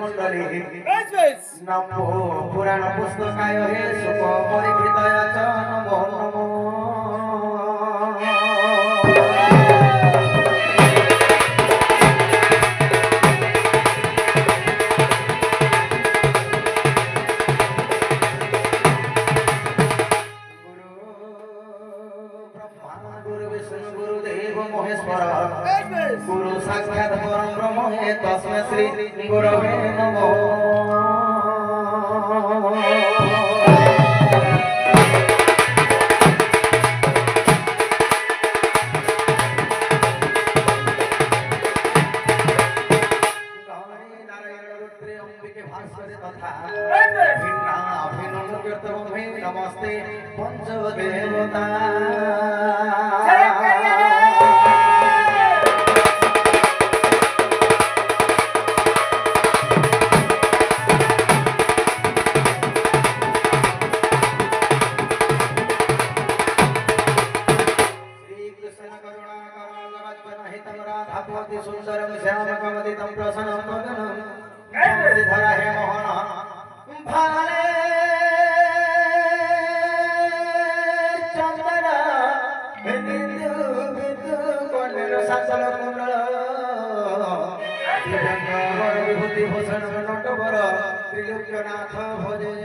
मंडली नमो पुराण पुस्तकाय हे सुख परिकृतय च नमो नमो गुरु साक्षात् परम ब्रह्म हे तस्मै श्री गुरवे नमः नमस्ते पंचदेवता सुंदरम श्यामकमदितं प्रसन्नं वदनं श्रीधरा हे मोहन भाले चंदना बिंदु बिंदु कोणेर सकल कुंडल दिव्यांग विभूति भूषण नटवर त्रिलोक्यनाथ भजे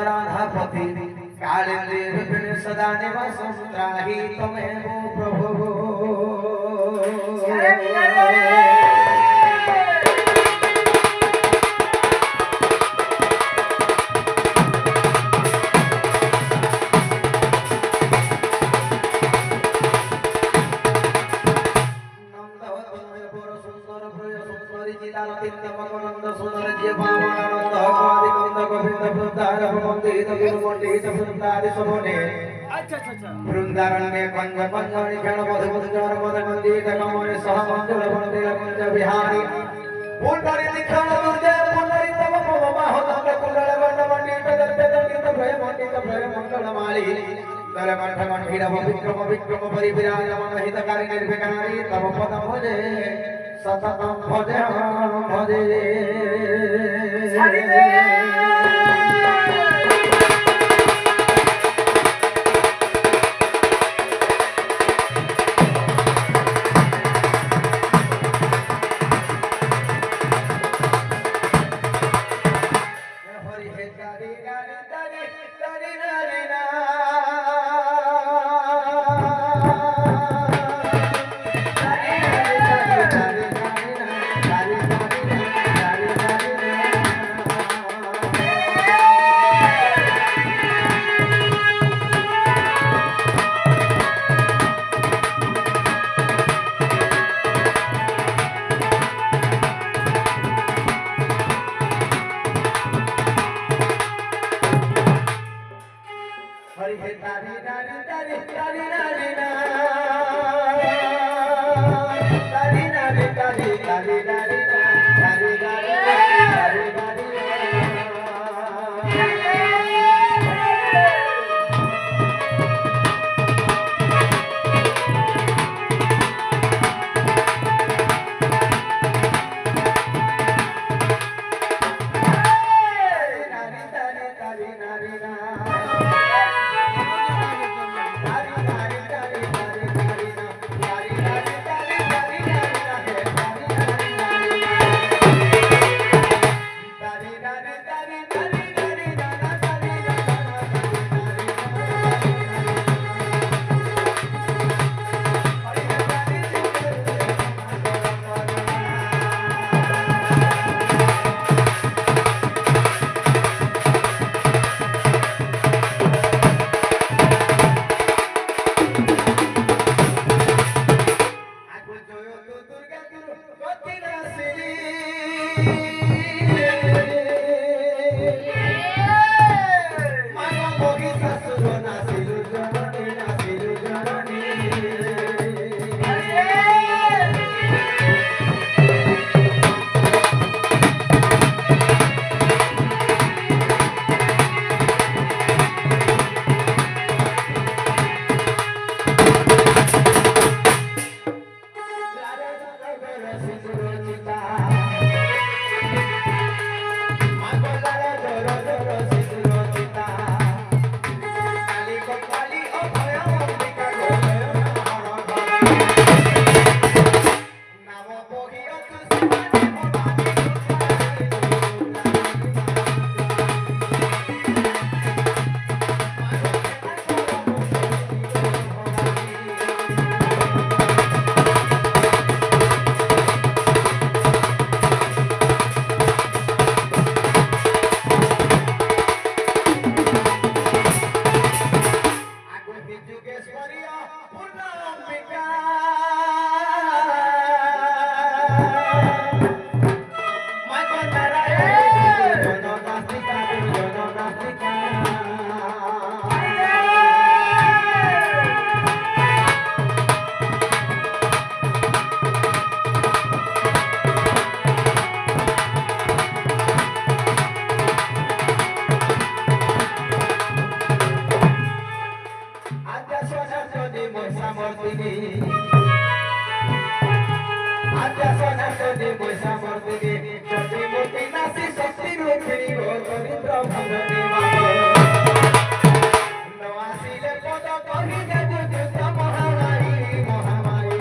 राधापति काले सदा निवास त्राहि तमेव प्रभु वृंदारण्य कंज पंजनि क्षण मधु मधुर मद मंदिर कमल सह मंगल मंदिर कुंज विहारी पुंडरी दिखन दुर्गे पुंडरी तव भव बाहो दंड कुंडल वंड मंडित दत्त दंडित भय मंगल माली दल कंठ कंठीर विक्रम विक्रम परिविराजमान हितकारी निर्विकारी तव पद भजे सततम भजे भजे आद्या स्वनातनी मोसा मर्दिनी आद्या स्वनातनी मोसा मर्दिनी जति मोती नासी शक्ति रूपिणी गो दरिद्र भगनी मागो नवासीले पद कहि दे दुष्ट महामारी महामारी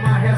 Mahesh